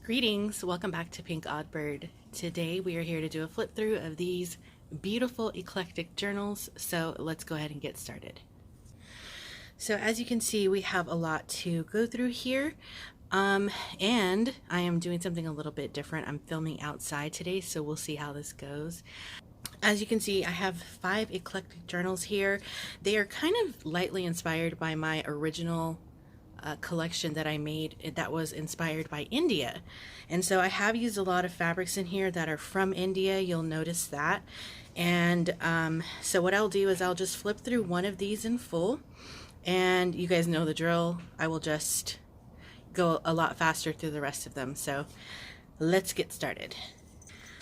Greetings, welcome back to PinkOddBird. Today we are here to do a flip through of these beautiful eclectic journals, so let's go ahead and get started. So as you can see, we have a lot to go through here, and I am doing something a little bit different. I'm filming outside today, so we'll see how this goes. As you can see, I have 5 eclectic journals here. They are kind of lightly inspired by my original collection that I made that was inspired by India, and so I have used a lot of fabrics in here that are from India. You'll notice that. And so what I'll do is I'll just flip through one of these in full, and you guys know the drill. I will just go a lot faster through the rest of them, so let's get started.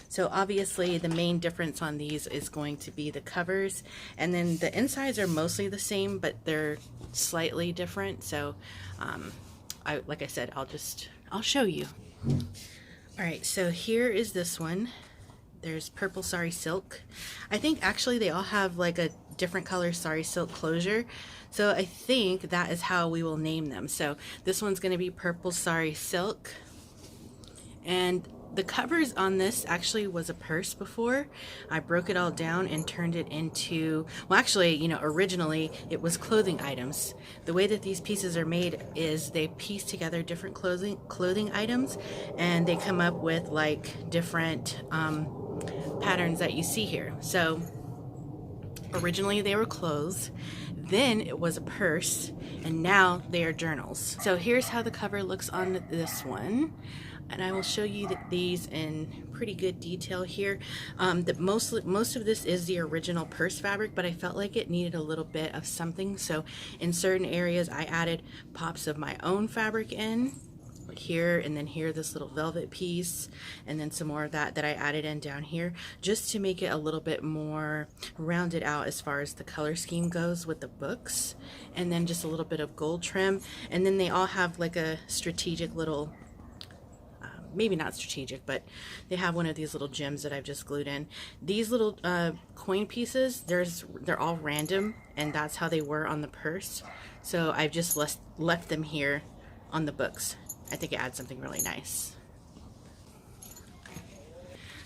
So obviously the main difference on these is going to be the covers, and then the insides are mostly the same, but they're slightly different. So like I said, I'll show you. All right, so here is this one. There's purple sari silk. I think actually they all have like a different color sari silk closure, so I think that is how we will name them. So this one's going to be purple sari silk, and the covers on this actually was a purse before. I broke it all down and turned it into, well, actually, you know, originally it was clothing items. The way that these pieces are made is they piece together different clothing items, and they come up with like different patterns that you see here. So originally they were clothes, then it was a purse, and now they are journals. So here's how the cover looks on this one. And I will show you these in pretty good detail here. Most of this is the original purse fabric, but I felt like it needed a little bit of something. So in certain areas, I added pops of my own fabric in, like here, and then here, this little velvet piece, and then some more of that I added in down here, just to make it a little bit more rounded out as far as the color scheme goes with the books. And then just a little bit of gold trim. And then they all have like a strategic little, maybe not strategic, but they have one of these little gems that I've just glued in. These little coin pieces, they're all random, and that's how they were on the purse. So I've just left them here on the books. I think it adds something really nice.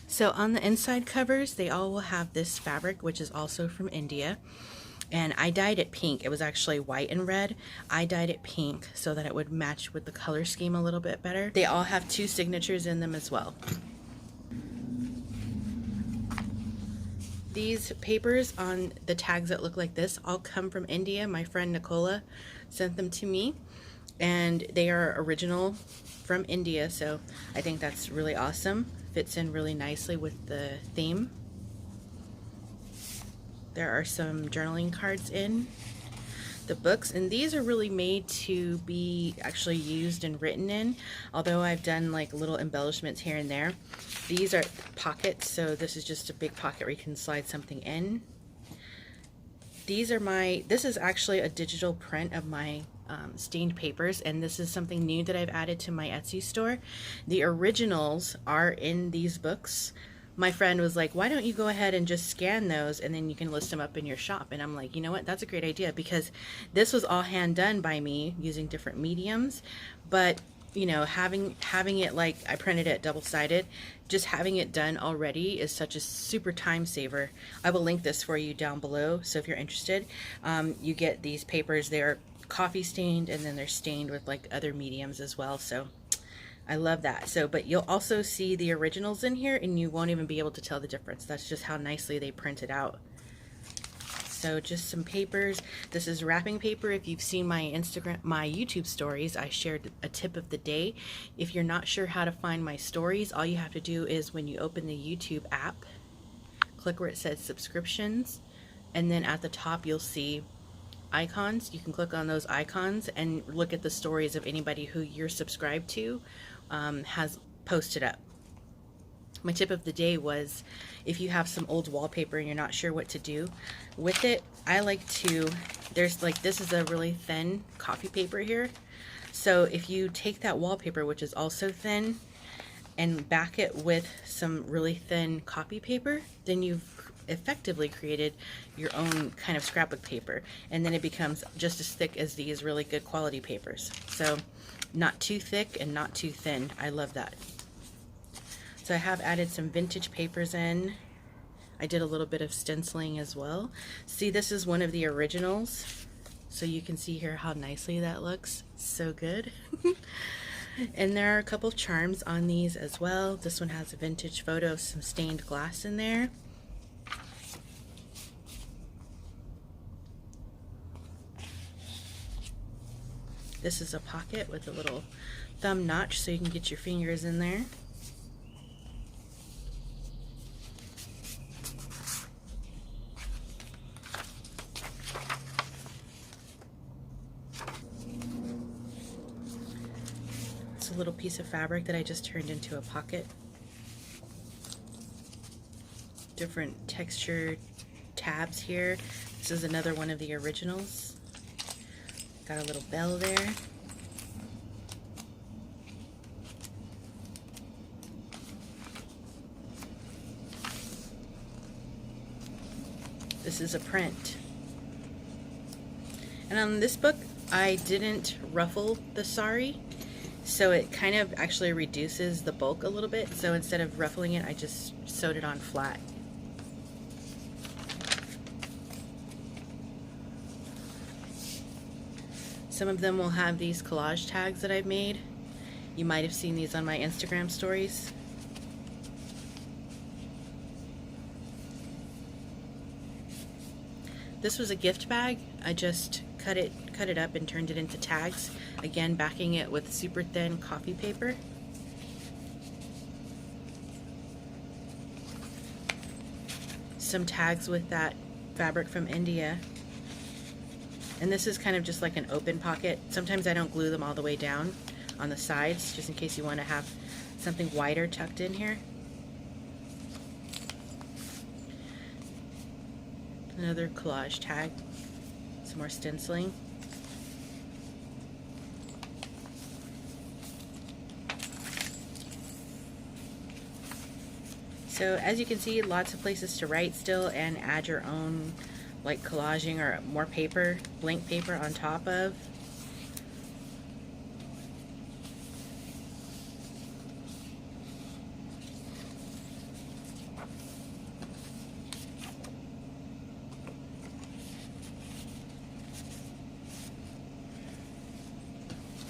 So on the inside covers, they all will have this fabric, which is also from India. And I dyed it pink. It was actually white and red. I dyed it pink so that it would match with the color scheme a little bit better. They all have 2 signatures in them as well. These papers on the tags that look like this all come from India. My friend Nicola sent them to me, and they are original from India, so I think that's really awesome. Fits in really nicely with the theme. There are some journaling cards in the books, and these are really made to be actually used and written in, although I've done like little embellishments here and there. These are pockets, so this is just a big pocket where you can slide something in. This is actually a digital print of my stained papers, and this is something new that I've added to my Etsy store. The originals are in these books. My friend was like, why don't you go ahead and just scan those, and then you can list them up in your shop? And I'm like, you know what, that's a great idea, because this was all hand done by me using different mediums. But you know, having it, like, I printed it double-sided, just having it done already is such a super time saver. I will link this for you down below, so if you're interested. You get these papers, they're coffee stained, and then they're stained with like other mediums as well, so I love that. So, but you'll also see the originals in here, and you won't even be able to tell the difference. That's just how nicely they print it out. So just some papers. This is wrapping paper. If you've seen my YouTube stories, I shared a tip of the day. If you're not sure how to find my stories, all you have to do is when you open the YouTube app, click where it says subscriptions, and then at the top you'll see icons. You can click on those icons and look at the stories of anybody who you're subscribed to has posted up. My tip of the day was, if you have some old wallpaper and you're not sure what to do with it, I like to, there's like, this is a really thin coffee paper here. So if you take that wallpaper, which is also thin, and back it with some really thin copy paper, then you've effectively created your own kind of scrapbook paper, and then it becomes just as thick as these really good quality papers. So not too thick and not too thin. I love that. So I have added some vintage papers in. I did a little bit of stenciling as well. See, this is one of the originals. So you can see here how nicely that looks. So good. And there are a couple of charms on these as well. This one has a vintage photo of some stained glass in there. This is a pocket with a little thumb notch so you can get your fingers in there. It's a little piece of fabric that I just turned into a pocket. Different texture tabs here. This is another one of the originals. Got a little bell there. This is a print. And on this book, I didn't ruffle the sari, so it kind of actually reduces the bulk a little bit. So instead of ruffling it, I just sewed it on flat. Some of them will have these collage tags that I've made. You might have seen these on my Instagram stories. This was a gift bag. I just cut it up and turned it into tags. Again, backing it with super thin coffee paper. Some tags with that fabric from India. And this is kind of just like an open pocket. Sometimes I don't glue them all the way down on the sides, just in case you want to have something wider tucked in here. Another collage tag, some more stenciling. So as you can see, lots of places to write still and add your own like collaging or more paper, blank paper on top of.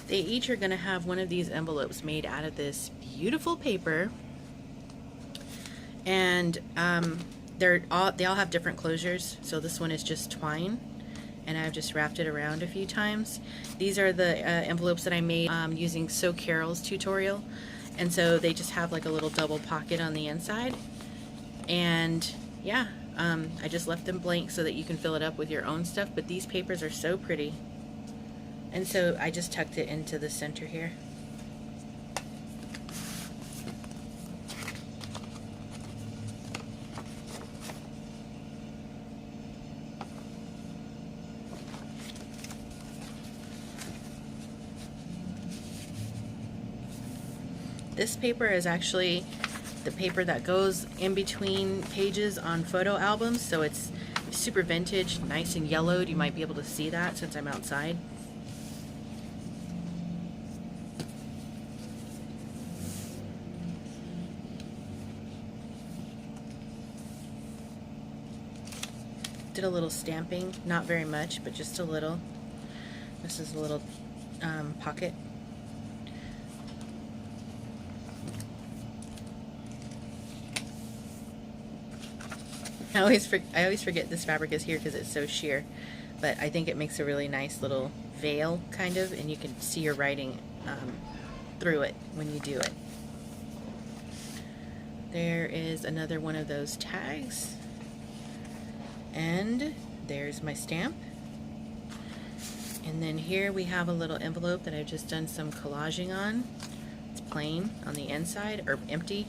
They each are going to have one of these envelopes made out of this beautiful paper, and they all have different closures. So this one is just twine, and I've just wrapped it around a few times. These are the envelopes that I made using So Carol's tutorial, and so they just have like a little double pocket on the inside. And yeah, I just left them blank so that you can fill it up with your own stuff, but these papers are so pretty. And so I just tucked it into the center here. This paper is actually the paper that goes in between pages on photo albums, so it's super vintage, nice and yellowed. You might be able to see that since I'm outside. Did a little stamping, not very much, but just a little. This is a little pocket. I always forget this fabric is here because it's so sheer, but I think it makes a really nice little veil kind of, and you can see your writing through it when you do it. There is another one of those tags, and there's my stamp. And then here we have a little envelope that I've just done some collaging on. It's plain on the inside, or empty,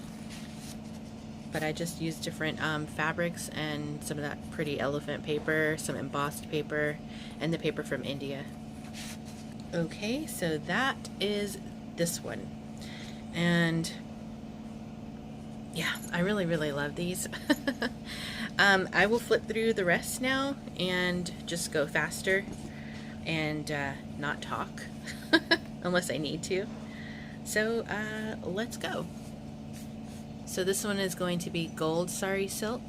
but I just used different fabrics and some of that pretty elephant paper, some embossed paper, and the paper from India. Okay, so that is this one. And yeah, I really, really love these. I will flip through the rest now and just go faster and not talk. unless I need to. So let's go. So this one is going to be gold sari silk.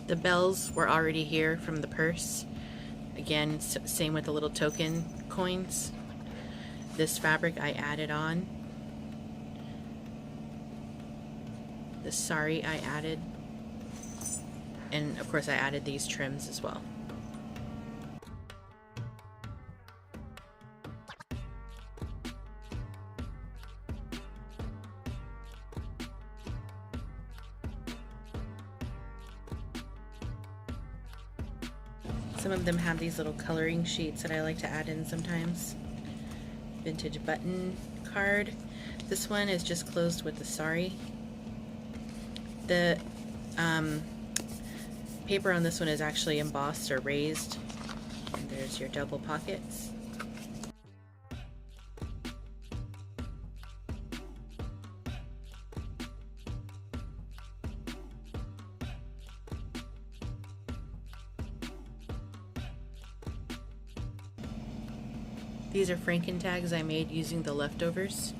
The bells were already here from the purse. Again, same with the little token coins. This fabric I added on. The sari I added. And of course I added these trims as well. Some of them have these little coloring sheets that I like to add in sometimes. Vintage button card. This one is just closed with the sari. The paper on this one is actually embossed or raised. And there's your double pockets. These are Franken tags I made using the leftovers.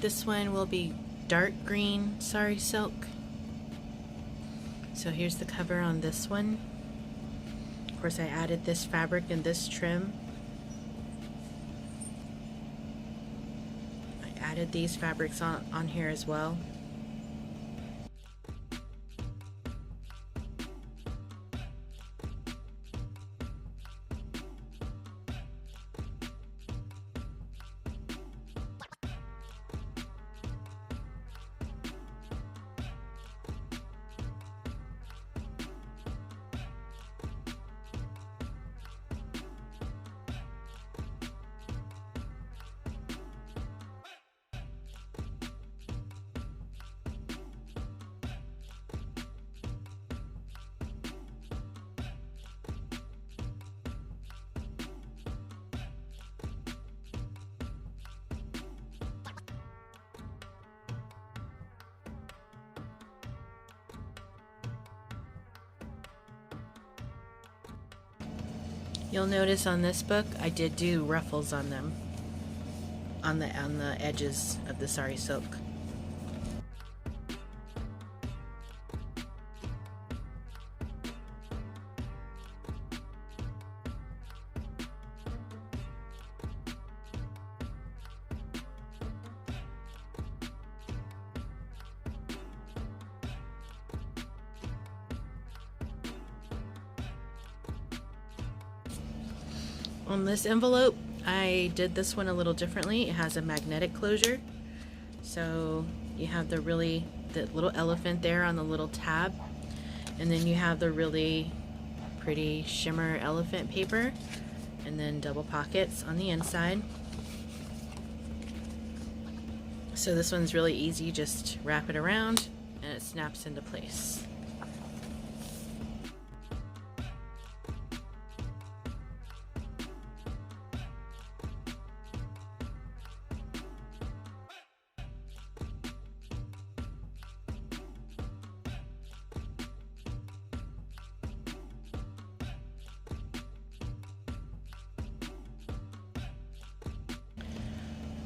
This one will be dark green sari silk. So here's the cover on this one. Of course I added this fabric and this trim. I added these fabrics on here as well. You'll notice on this book I did do ruffles on them, on the edges of the sari silk. On this envelope, I did this one a little differently. It has a magnetic closure. So you have the little elephant there on the little tab. And then you have the really pretty shimmer elephant paper. And then double pockets on the inside. So this one's really easy. Just wrap it around and it snaps into place.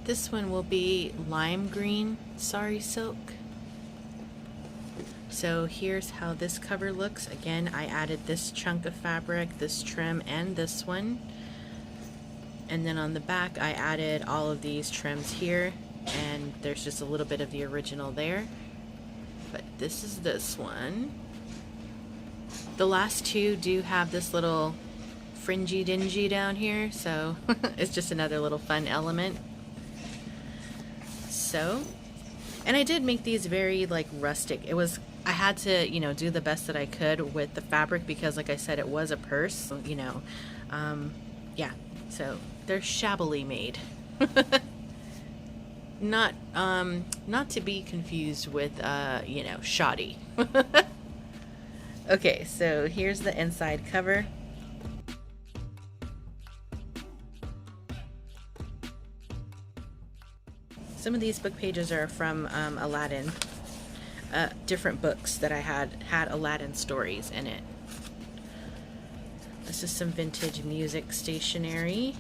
This one will be lime green sari silk. So here's how this cover looks. Again, I added this chunk of fabric, this trim, and this one. And then on the back, I added all of these trims here, and there's just a little bit of the original there. But this is this one. The last two do have this little fringy dingy down here, so it's just another little fun element. So, and I did make these very like rustic. I had to, you know, do the best that I could with the fabric because, like I said, it was a purse, you know. Yeah, so they're shabbily made. Not to be confused with, you know, shoddy. Okay, so here's the inside cover. Some of these book pages are from Aladdin, different books that I had Aladdin stories in it. This is some vintage music stationery.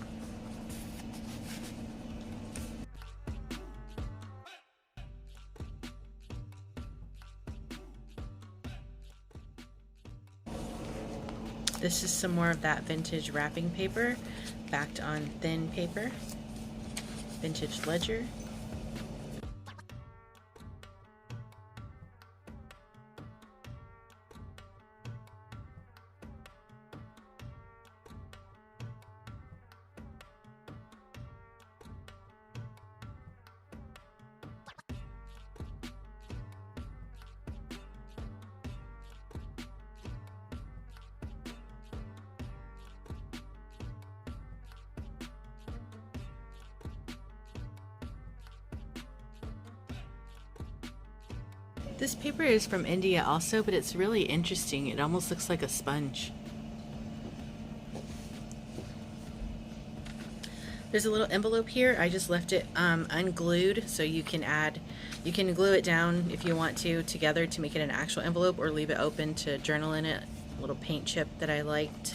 This is some more of that vintage wrapping paper, backed on thin paper. Vintage ledger. This paper is from India also, but it's really interesting. It almost looks like a sponge. There's a little envelope here. I just left it unglued, so you can glue it down if you want to together to make it an actual envelope, or leave it open to journal in it. A little paint chip that I liked.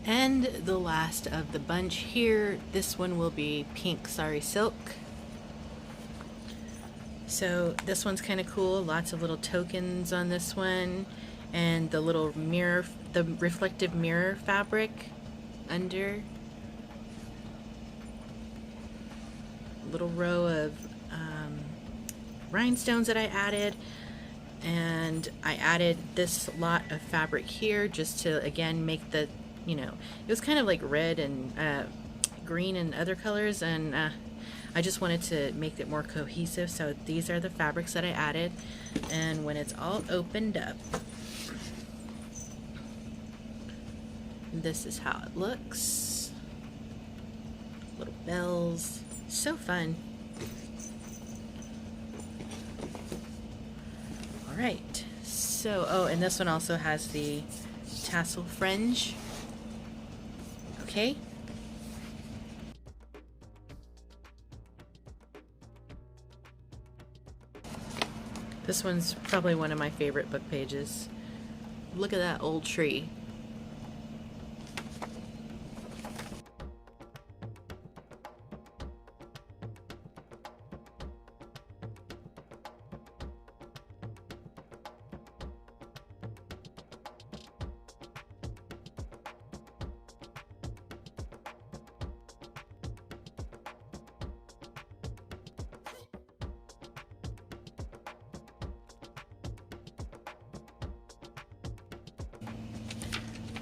And the last of the bunch here, this one will be Pink Sari Silk. So this one's kind of cool, lots of little tokens on this one, and the little mirror, the reflective mirror fabric under. Little row of rhinestones that I added. And I added this lot of fabric here just to, again, make the, you know, it was kind of like red and green and other colors, and I just wanted to make it more cohesive. So these are the fabrics that I added, and when it's all opened up, this is how it looks. Little bells, so fun. All right, so, oh, and this one also has the tassel fringe. Okay. This one's probably one of my favorite book pages. Look at that old tree.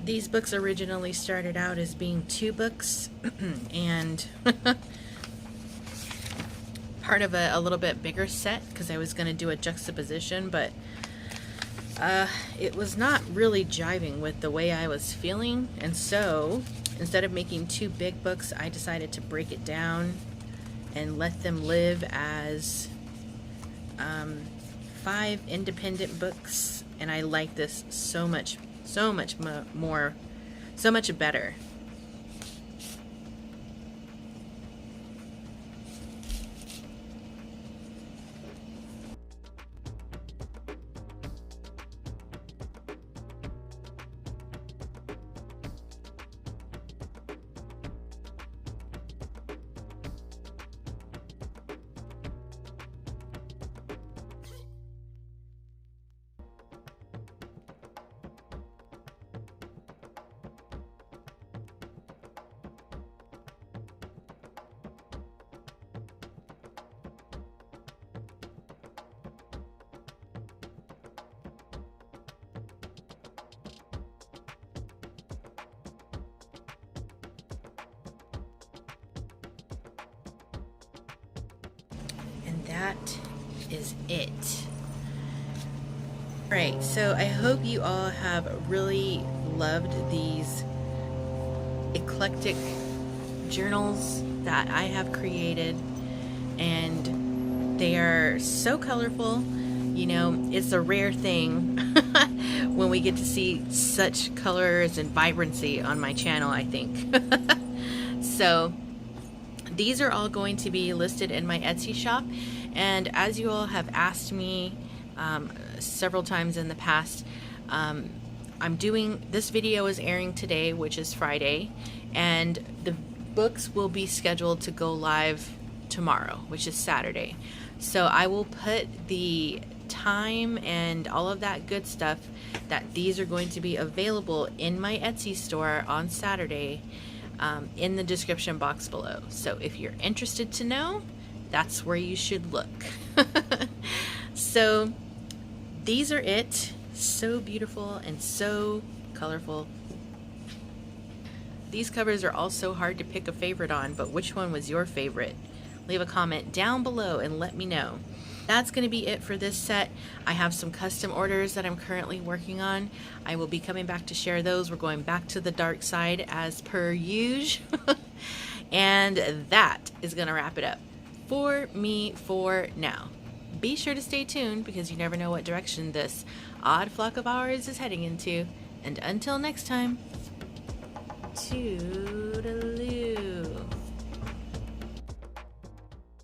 These books originally started out as being 2 books and part of a little bit bigger set, because I was going to do a juxtaposition, but it was not really jiving with the way I was feeling, and so instead of making 2 big books, I decided to break it down and let them live as 5 independent books, and I like this so much more, so much better. And that is it. Alright, so I hope you all have really loved these eclectic journals that I have created, and they are so colorful. You know, it's a rare thing when we get to see such colors and vibrancy on my channel, I think. So these are all going to be listed in my Etsy shop, and as you all have asked me several times in the past, I'm doing, this video is airing today, which is Friday, and the books will be scheduled to go live tomorrow, which is Saturday. So I will put the time and all of that good stuff that these are going to be available in my Etsy store on Saturday in the description box below. So if you're interested to know, that's where you should look. So these are it. So beautiful and so colorful. These covers are all so hard to pick a favorite on, but which one was your favorite? Leave a comment down below and let me know. That's going to be it for this set. I have some custom orders that I'm currently working on. I will be coming back to share those. We're going back to the dark side as per usual. And that is going to wrap it up for me for now. Be sure to stay tuned because you never know what direction this odd flock of ours is heading into. And until next time, toodaloo.